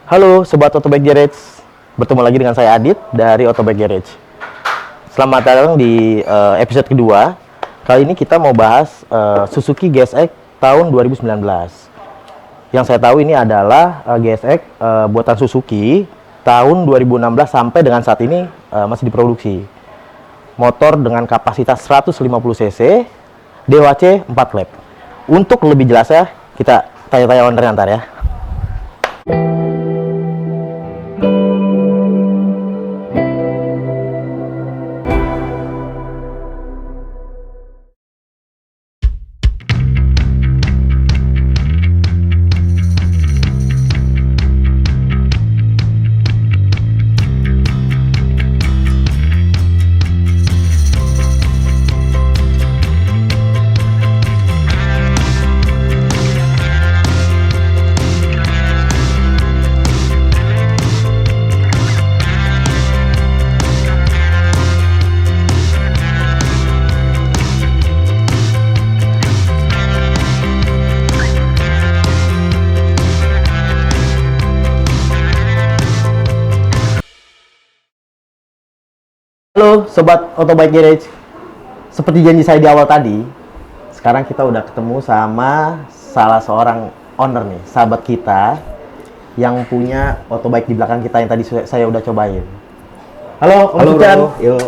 Halo Sobat Autobike Garage, bertemu lagi dengan saya Adit dari Autobike Garage. Selamat datang di episode kedua. Kali ini kita mau bahas Suzuki GSX tahun 2019. Yang saya tahu ini adalah GSX buatan Suzuki tahun 2016 sampai dengan saat ini masih diproduksi. Motor dengan kapasitas 150 cc, DWC 4 lap. Untuk lebih jelasnya, kita tanya-tanya ownernya ntar ya. Halo Sobat Autobike Garage. Seperti janji saya di awal tadi, sekarang kita udah ketemu sama salah seorang owner nih, sahabat kita yang punya autobike di belakang kita yang tadi saya udah cobain. Halo Om Sucan,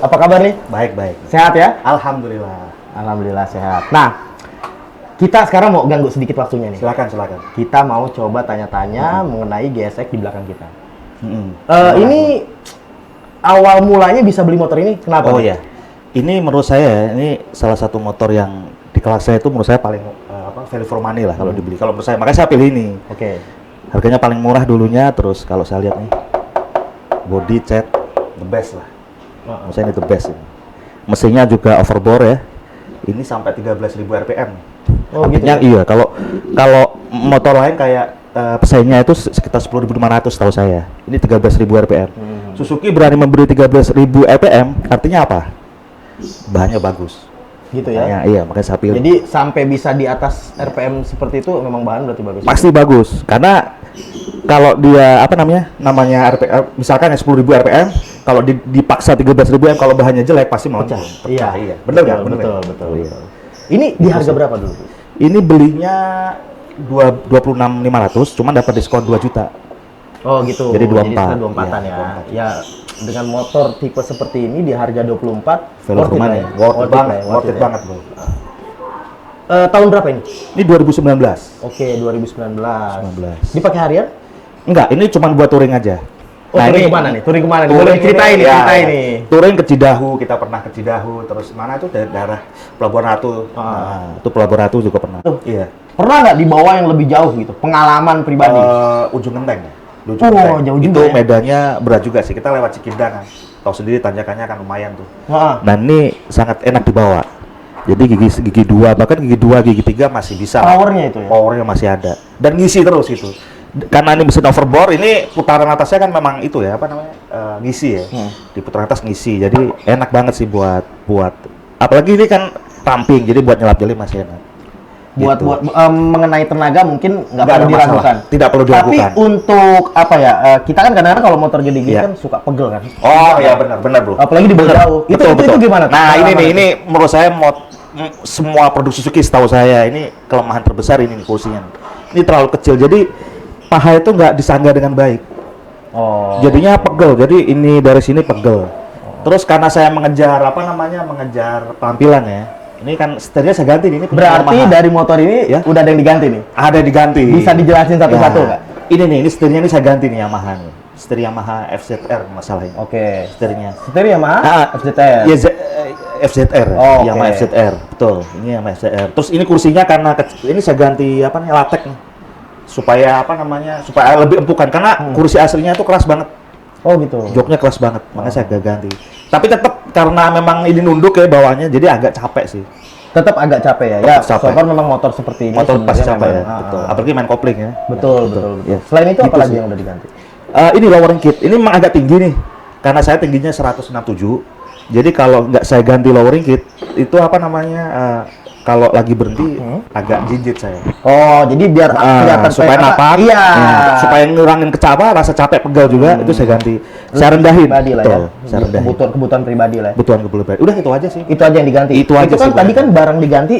apa kabar nih? Baik. Sehat ya? Alhamdulillah. Alhamdulillah sehat. Nah, kita sekarang mau ganggu sedikit waktunya nih. Silakan. Kita mau coba tanya-tanya mengenai GSX di belakang kita. Ini awal mulanya bisa beli motor ini kenapa? Oh ya, ini menurut saya ini salah satu motor yang di kelas saya itu menurut saya paling value for money lah kalau dibeli. Kalau menurut saya, makanya saya pilih ini. Oke. Harganya paling murah dulunya, terus kalau saya lihat nih body cat the best lah. Menurut saya ini the best ini. Mesinnya juga overbore ya. Ini sampai 13.000 rpm. Oh artinya gitu. iya, kalau motor lain kayak pesaingnya itu sekitar 10.500 tahu saya. Ini 13.000 rpm. Suzuki berani memberi 13.000 rpm, artinya apa? Bahannya bagus. Gitu ya? Iya, makanya saya pilih. Jadi sampai bisa di atas RPM seperti itu memang bahan berarti bagus. Pasti bagus, karena kalau dia namanya RPM, misalkan 10.000 rpm, kalau dipaksa 13.000 rpm, kalau bahannya jelek pasti mau Pecah. Iya. Bener nggak? Betul. Ini di harga berapa dulu? Ini belinya 26.500, cuman dapat diskon 2 juta. Oh gitu. Jadi 24. Jadi 24-an ya. 24. Ya dengan motor tipe seperti ini di harga 24 Value for money. Worth it banget, Bro. Tahun berapa ini? Ini 2019. Oke, 2019. 19. Dipakai harian? Enggak, ini cuma buat touring aja. Oh, touring kemana nih? Touring kemana nih? Boleh ceritain nih. Touring ke Cidahu, kita pernah ke Cidahu, terus mana itu daerah Pelabuhan Ratu. Itu Pelabuhan Ratu juga pernah. Iya. Pernah nggak dibawa yang lebih jauh gitu? Pengalaman pribadi? Ujung Genteng ya. Jauh juga itu ya? medannya berat juga sih. Kita lewat Cikindang kan. Tahu sendiri tanjakannya kan lumayan tuh. Nah, ini sangat enak dibawa. Jadi gigi 2, bahkan gigi 2, gigi 3 masih bisa. Powernya itu ya? Powernya masih ada. Dan ngisi terus itu. Karena ini mesin overbore, ini putaran atasnya kan memang itu ya, ngisi ya. Di putaran atas ngisi. Jadi enak banget sih buat apalagi ini kan ramping, jadi buat nyelap-nyelip masih enak. Buat mengenai tenaga mungkin nggak Nggak perlu ada diragukan. masalah. Tidak perlu diragukan. Tapi untuk apa ya? Kita kan kadang-kadang kalau motor gede-gede Iya. kan suka pegel kan. Oh iya benar Bro. Apalagi di jauh. Itu gimana? Nah ini menurut saya semua produk Suzuki setahu saya ini kelemahan terbesar ini nih, kursinya. Ini terlalu kecil, jadi paha itu nggak disangga dengan baik. Oh. Jadinya pegel. Jadi ini dari sini pegel. Terus karena saya mengejar tampilan ya. Ini kan setirnya saya ganti nih. Ini Berarti dari motor ini ya? udah ada yang diganti nih? Ada diganti. Bisa dijelasin satu-satu nggak? Ini setirnya ini saya ganti nih Yamaha nih. Setir Yamaha FZR masalahnya. Oke. Setirnya. Setir Yamaha FZR. Iya FZR. Oh, Yamaha oke. FZR. Betul. Ini Yamaha FZR. Terus ini kursinya karena ini saya ganti latex nih. Supaya supaya lebih empukan karena kursi aslinya itu keras banget. Oh gitu. Joknya keras banget, makanya saya ganti. Tapi tetap karena memang ini nunduk ya bawahnya, jadi agak capek sih. Tetap agak capek ya. Ya, Tetap capek. so far memang motor seperti ini. Motor pasti sebenarnya capek ya, memang, betul. Apalagi main kopling ya. Betul. Ya. Selain itu Gitu apa lagi sih. yang udah diganti? Ini lowering kit, ini memang agak tinggi nih. Karena saya tingginya 167. Jadi kalau nggak saya ganti lowering kit, itu kalau lagi berhenti agak jinjit saya. Oh, jadi biar kelihatan Supaya kayak apa? napak, Iya. supaya ngurangin rasa capek pegal juga, itu saya ganti. Saya rendahin. Pribadi lah ya. Betul, saya rendahin. Kebutuhan pribadi lah ya. Kebutuhan pribadi. Udah itu aja sih. Itu aja yang diganti. Itu aja kan sih, tadi Bang. kan barang diganti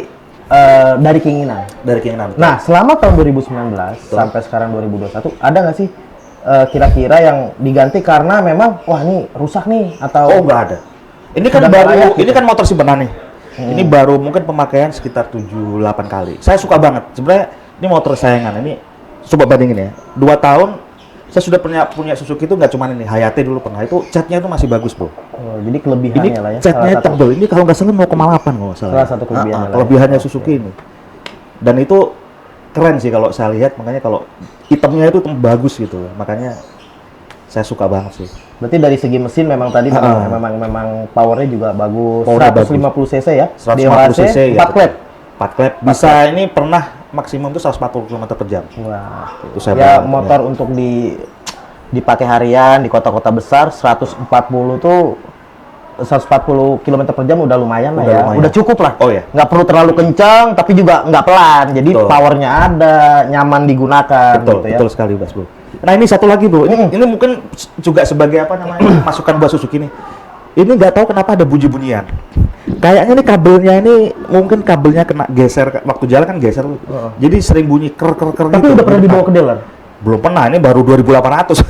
dari keinginan. Dari keinginan. Nah, selama tahun 2019 sampai sekarang 2021, ada nggak sih kira-kira yang diganti karena memang wah ini rusak nih atau Oh, nggak ada. Ini kan Sudah baru, layak gitu. ini kan motor simpanan nih. Ini baru mungkin pemakaian sekitar 7-8 kali. Saya suka banget. Sebenarnya ini motor kesayangan. Ini coba bandingin ya. 2 tahun saya sudah punya Suzuki itu nggak cuma ini, Hayate dulu pernah. Itu catnya itu masih bagus, Bro. Oh, jadi Ini kelebihannya lah ya. catnya salah satu. tebel. Ini kalau nggak salah 0,8 kalau nggak salah. Salah satu kelebihannya lah ya. Kelebihannya Suzuki ini. Dan itu keren sih kalau saya lihat. Makanya kalau hitamnya itu bagus gitu. Makanya saya suka banget sih. Berarti dari segi mesin memang tadi memang powernya juga bagus. Powernya 150 cc ya. 150 cc ya. 4 klep. 4 klep. Bisa ini pernah maksimum itu 140 km per jam. Wah. Itu saya Ya banget, motor untuk dipakai harian di kota-kota besar 140 tuh 140 km per jam udah lumayan lah Udah ya. lumayan. Udah cukup lah. Oh ya. Nggak perlu terlalu kencang tapi juga nggak pelan. Jadi Betul. powernya ada, nyaman digunakan Betul, gitu ya. betul sekali, Bas, Bro. Nah, ini satu lagi, Bro. Ini mungkin juga sebagai apa namanya? masukan buat Suzuki nih. Ini nggak tahu kenapa ada bunyi-bunyian. Kayaknya nih kabelnya ini mungkin kabelnya kena geser waktu jalan kan geser tuh. Jadi sering bunyi ker Tapi gitu. udah pernah dibawa ke dealer? Belum pernah, ini baru 2.800.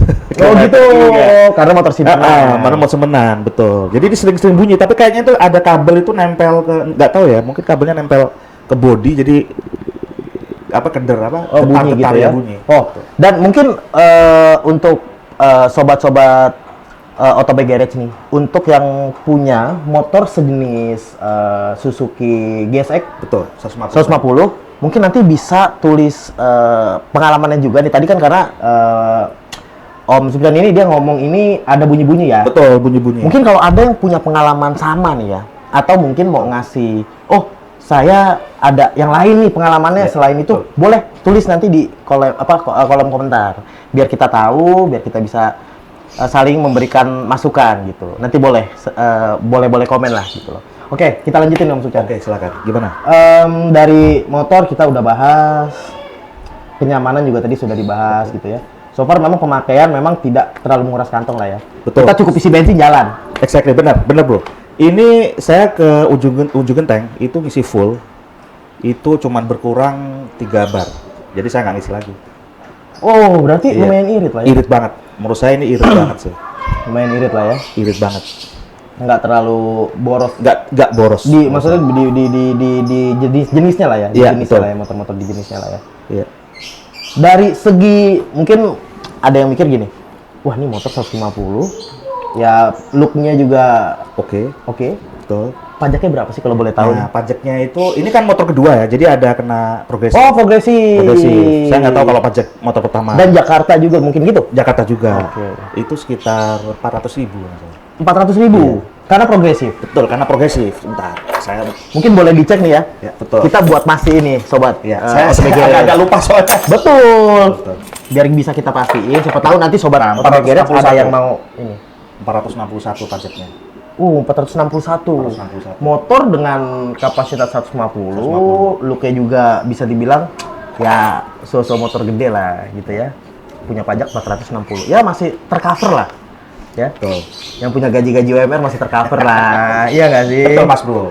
Oh gitu. Iya. Karena motor simpanan. Mana mau semenan, betul. Jadi ini sering-sering bunyi, tapi kayaknya itu ada kabel itu nempel ke, nggak tahu ya, mungkin kabelnya nempel ke bodi, jadi apa keder apa? Oh, bunyi gitu ya. Bunyi. Oh, dan mungkin untuk sobat-sobat Otobike Garage nih, untuk yang punya motor sejenis Suzuki GSX Betul, 150. 150, mungkin nanti bisa tulis pengalamannya juga nih. Tadi kan karena Om Sufyan ini dia ngomong ini ada bunyi-bunyi ya. Betul, bunyi-bunyi. Mungkin kalau ada yang punya pengalaman sama nih ya, atau mungkin mau ngasih, oh saya ada yang lain nih pengalamannya Ya, selain itu, betul. boleh tulis nanti di kolom komentar, biar kita tahu, biar kita bisa saling memberikan masukan gitu. Nanti boleh komen lah gitu loh. Oke, kita lanjutin Om Sufyan. Oke, silakan. Gimana? Dari motor kita udah bahas, kenyamanan juga tadi sudah dibahas gitu ya. So far memang pemakaian memang tidak terlalu menguras kantong lah ya. Betul. Kita cukup isi bensin jalan. Exactly, benar, Bro. Ini saya ke ujung genteng itu ngisi full, itu cuman berkurang 3 bar. Jadi saya nggak ngisi lagi. Oh, berarti Iya. lumayan irit lah ya. Irit banget. Menurut saya ini irit banget sih. Lumayan irit lah ya. Irit banget. Nggak terlalu boros. Nggak boros. Maksudnya di jenisnya lah ya. Di Iya, jenisnya betul. lah ya, motor-motor di jenisnya lah ya. Iya. Dari segi mungkin ada yang mikir gini, wah ini motor 150, ya looknya juga Oke, oke. betul. Pajaknya berapa sih kalau boleh tahu? Nah, pajaknya itu, ini kan motor kedua ya, jadi ada kena progresif. Oh, progresif. Progresif. Saya nggak tahu kalau pajak motor pertama. Dan Jakarta juga mungkin gitu. Jakarta juga. Oke. Itu sekitar 400.000. 400.000 karena progresif. Betul, karena progresif. Sebentar, saya Mungkin boleh dicek nih ya. ya betul. Kita buat masih ini, sobat. Ya, Otobike Garage. agak lupa soalnya. Betul. Betul. Biar bisa kita pastiin. Siapa tahu nanti sobat Nah, Otobike Garage ada 461. yang mau ini. 461 pajaknya. 461. 461. Motor dengan kapasitas 150, looknya juga bisa dibilang ya so-so motor gede lah gitu ya. Punya pajak 460. Ya masih tercover lah. Ya. Betul. Yang punya gaji-gaji UMR masih tercover lah. Iya nggak sih? Betul, Mas Bro.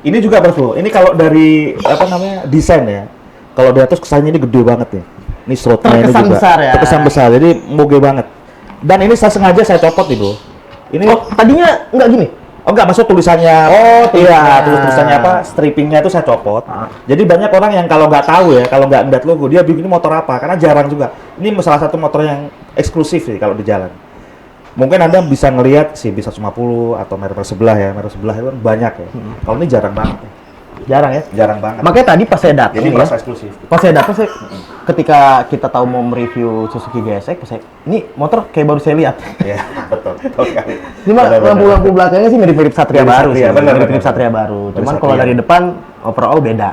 Ini juga Mas Bro. Ini kalau dari apa namanya? Desain ya. Kalau di atas kesannya ini gede banget nih. Ini slotnya ini Terkesan juga besar ya. terkesan besar. Jadi moge banget. Dan ini saya sengaja saya copot nih, Bro. Ini Oh, tadinya nggak gini? oh enggak, maksud tulisannya. Oh, iya, tulisannya. tulisannya apa? Strippingnya itu saya copot. Ah. Jadi banyak orang yang kalau nggak tahu ya, kalau nggak ngeliat logo, dia bingung ini motor apa? Karena jarang juga. Ini salah satu motor yang eksklusif sih kalau di jalan. Mungkin Anda bisa ngelihat CB 150 atau merek sebelah ya, merek sebelah itu kan banyak ya. Kalau ini jarang banget. Jarang ya? Jarang banget. Makanya tadi pas saya datang Jadi ya, merasa eksklusif. pas saya datang saya ketika kita tahu mau mereview Suzuki GSX, pas saya, ini motor kayak baru saya lihat. Iya, betul. Betul sekali. Cuma Benar-benar. lampu-lampu belakangnya sih mirip-mirip Satria Mirip baru Satria, sih. benar, Mirip-mirip benar. Satria baru. Mirip Cuman kalau Satria. dari depan overall beda.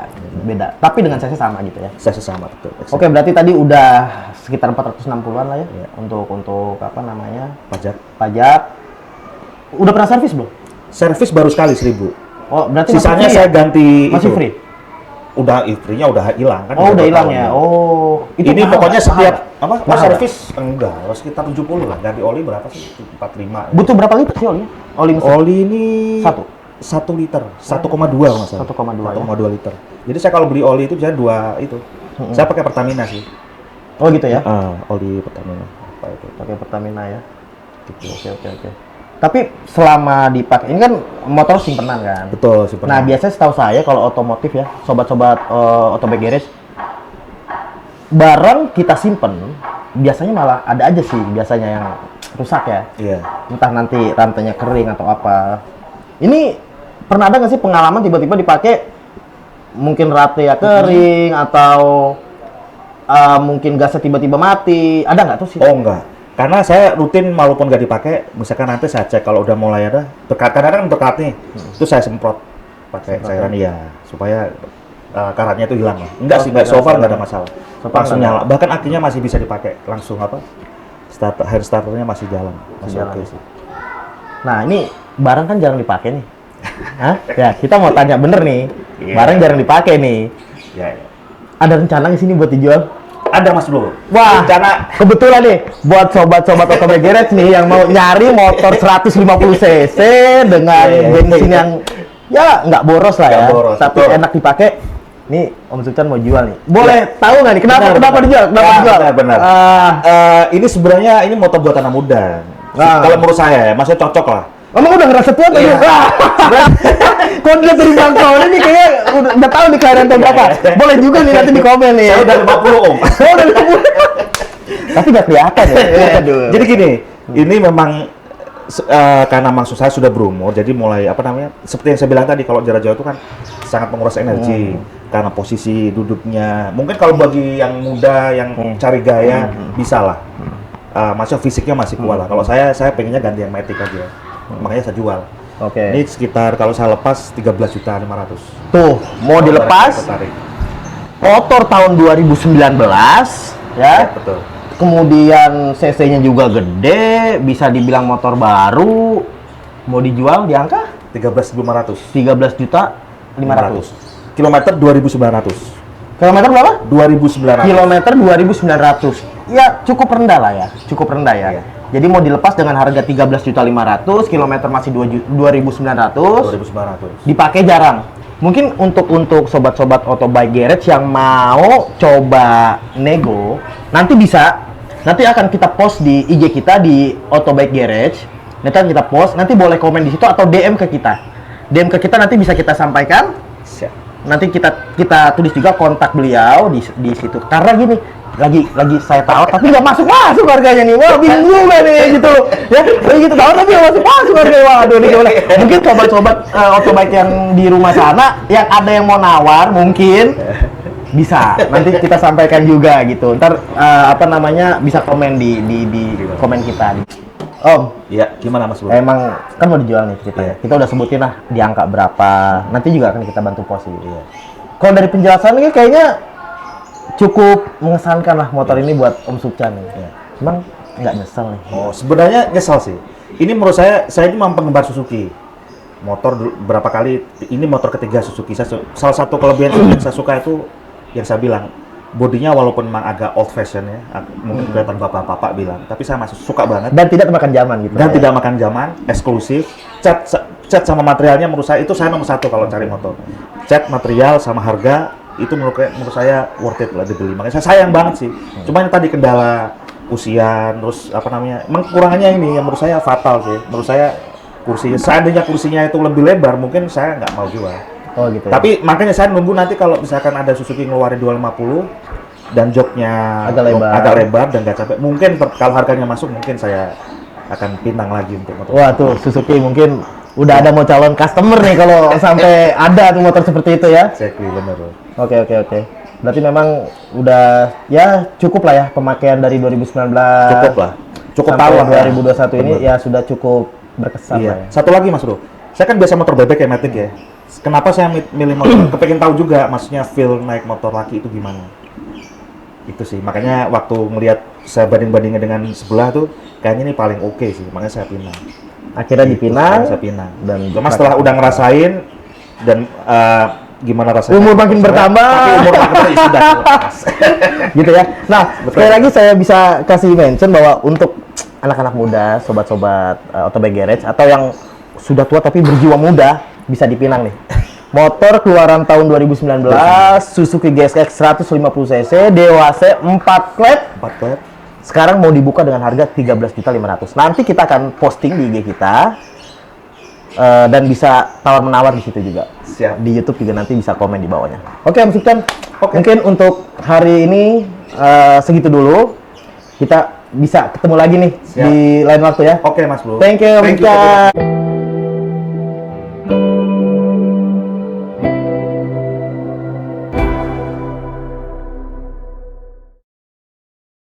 Tapi dengan saya sama gitu ya. Saya sesama betul. Oke, berarti tadi udah sekitar 460-an lah ya, Iya. untuk apa namanya? Pajak. Pajak. Udah pernah servis belum? Servis baru sekali 1.000. Oh, berarti Sisanya masih free saya ya? ganti Masih itu. free? udah istrinya udah hilang kan. Oh, udah hilang tahun ya. Oh, ini mahal pokoknya nggak? setiap Mahal apa? nggak? Servis enggak, sekitar 70 lah. Ganti oli berapa sih? 45. Butuh berapa liter sih oli? Oli mesin? Oli ini Satu? 1 liter, 1,2 kalau nggak salah. 1,2 ya? 1,2 liter. Jadi saya kalau beli oli itu bisa 2 itu. Saya pakai Pertamina sih. Oh gitu ya? Oli Pertamina. Apa itu? Pakai Pertamina ya. Oke, oke, oke. Tapi selama dipakai, ini kan motor simpenan kan? Betul, sih. Nah, biasanya setahu saya kalau otomotif ya, sobat-sobat Otobike Garage, barang kita simpen, biasanya malah ada aja sih biasanya yang rusak ya. Iya. Entah nanti rantainya kering atau apa. Ini pernah ada nggak sih pengalaman tiba-tiba dipakai, mungkin rantai kering atau mungkin gasnya tiba-tiba mati? Ada nggak tuh sih? Oh enggak. Karena saya rutin walaupun nggak dipakai, misalkan nanti saya cek kalau udah mulai ada kadang-kadang bekat nih, itu saya semprot pakai cairan ya supaya karatnya itu hilang lah. Enggak sih, so far nggak ada masalah. Langsung nyala. Bahkan akinya masih bisa dipakai langsung apa? Hair starternya masih jalan, masih oke sih. Nah ini barang kan jarang dipakai nih. Hah? Ya kita mau tanya bener nih, barang jarang dipakai nih. Ya. Ada rencana di sini buat dijual? Ada Mas Bro. Wah, Rencana kebetulan nih buat sobat-sobat Otobike Garage nih yang mau nyari motor 150 cc dengan bensin yang ya nggak boros lah ya, Nggak boros, tapi betul. enak dipakai. Nih Om Sukchan mau jual nih. Boleh tahu nggak nih kenapa dijual? Kenapa dijual? Benar. Ini sebenarnya ini motor buat anak muda. Kalau menurut saya, maksudnya cocok lah. Emang udah ngerasa tua tadi? Kok dilihat dari bangkaunya nih kayaknya udah tahu nih kelahiran tahun berapa. Boleh juga nih nanti di komen nih. Saya udah 50 Om. Oh, udah 50. Tapi nggak kelihatan ya. Aduh. Jadi gini, ini memang karena maksud saya sudah berumur, jadi mulai apa namanya? Seperti yang saya bilang tadi, kalau jarak jauh itu kan sangat menguras energi karena posisi duduknya. Mungkin kalau bagi yang muda yang cari gaya bisa lah. Maksudnya fisiknya masih kuat lah. Kalau saya pengennya ganti yang Matic aja. Makanya saya jual. Oke. Ini sekitar kalau saya lepas 13.500.000. Tuh, mau dilepas. Tertarik. Motor tahun 2019 ya. Betul. Kemudian cc-nya juga gede, bisa dibilang motor baru. Mau dijual di angka 13.500. 13.500.000. Kilometer 2.900. Kilometer berapa? 2.900. Kilometer 2.900. Ya, cukup rendah lah ya. Cukup rendah ya. Iya. Jadi mau dilepas dengan harga 13.500.000, kilometer masih 2.900. 2.900. Dipakai jarang. Mungkin untuk sobat-sobat Otobike Garage yang mau coba nego, nanti bisa. Nanti akan kita post di IG kita di Otobike Garage. Nanti akan kita post, nanti boleh komen di situ atau DM ke kita. DM ke kita nanti bisa kita sampaikan. Siap. Nanti kita tulis juga kontak beliau di situ. Karena gini, lagi saya tahu tapi nggak masuk harganya nih. Wah, bingung juga nih gitu. Ya, lagi gitu tahu tapi nggak masuk harganya. Waduh, nih gimana? Mungkin sobat-sobat Otobike yang di rumah sana yang ada yang mau nawar mungkin bisa. Nanti kita sampaikan juga gitu. Ntar apa namanya bisa komen di komen kita. Om, Iya, gimana Mas Bro? emang kan mau dijual nih kita ya. Iya. Kita udah sebutin lah di angka berapa. Nanti juga akan kita bantu post gitu. Iya. Kalau dari penjelasan ini kayaknya cukup mengesankan lah motor ini buat Om Sukchan nih. Iya. Emang nggak nyesel nih? Oh, sebenarnya nyesal sih. Ini menurut saya ini memang penggemar Suzuki. Motor berapa kali, ini motor ketiga Suzuki. Salah satu kelebihan yang saya suka itu yang saya bilang, bodinya walaupun memang agak old fashion ya, mungkin kelihatan bapak-bapak bilang, tapi saya masih suka banget. Dan tidak makan zaman gitu. Dan ya? tidak makan zaman, eksklusif. Cat sama materialnya menurut saya itu saya nomor satu kalau cari motor. Cat, material sama harga itu menurut saya worth it lah dibeli. Makanya saya sayang banget sih. Cuma ini tadi kendala usia, terus apa namanya? Emang kekurangannya ini yang menurut saya fatal sih. Menurut saya seandainya kursinya itu lebih lebar, mungkin saya nggak mau jual. Oh gitu. Tapi makanya saya nunggu nanti kalau misalkan ada Suzuki ngeluarin 250 dan joknya Agak lebar. dan nggak capek, mungkin kalau harganya masuk mungkin saya akan pinang lagi untuk motor. Wah tuh Suzuki mungkin udah ada mau calon customer nih kalau sampai ada tuh motor seperti itu ya. Exactly, bener. Oke. Berarti memang udah ya cukup lah ya pemakaian dari 2019. Cukup lah. Cukup tahu sampai lah. 2021 ini ya sudah cukup berkesan Iya. lah ya. Satu lagi Mas Bro. Saya kan biasa motor bebek ya, Matic ya. Kenapa saya milih motor? Kepengen tahu juga maksudnya feel naik motor laki itu gimana. Itu sih. Makanya waktu ngelihat saya banding-bandingnya dengan sebelah tuh kayaknya ini paling oke sih. Makanya saya pinang. Akhirnya dipinang Saya pinang. dan Cuma setelah udah ngerasain dan gimana rasanya. Umur makin bertambah. Tapi umur makin bertambah, ya sudah. Gitu ya. Nah, Betul. sekali lagi saya bisa kasih mention bahwa untuk anak-anak muda, sobat-sobat Otobike Garage atau yang sudah tua tapi berjiwa muda bisa dipinang nih. Motor keluaran tahun 2019 Suzuki GSX 150 cc DWC 4 klep. 4 klep. Sekarang mau dibuka dengan harga 13.500.000. Nanti kita akan posting di IG kita dan bisa tawar-menawar di situ juga. Siap. Di YouTube juga nanti bisa komen di bawahnya. Oke, Om Sultan. Oke. Mungkin untuk hari ini segitu dulu. Kita bisa ketemu lagi nih Siap. di lain waktu ya. Oke, Mas Bro. Thank you, Om Thank you. Sultan.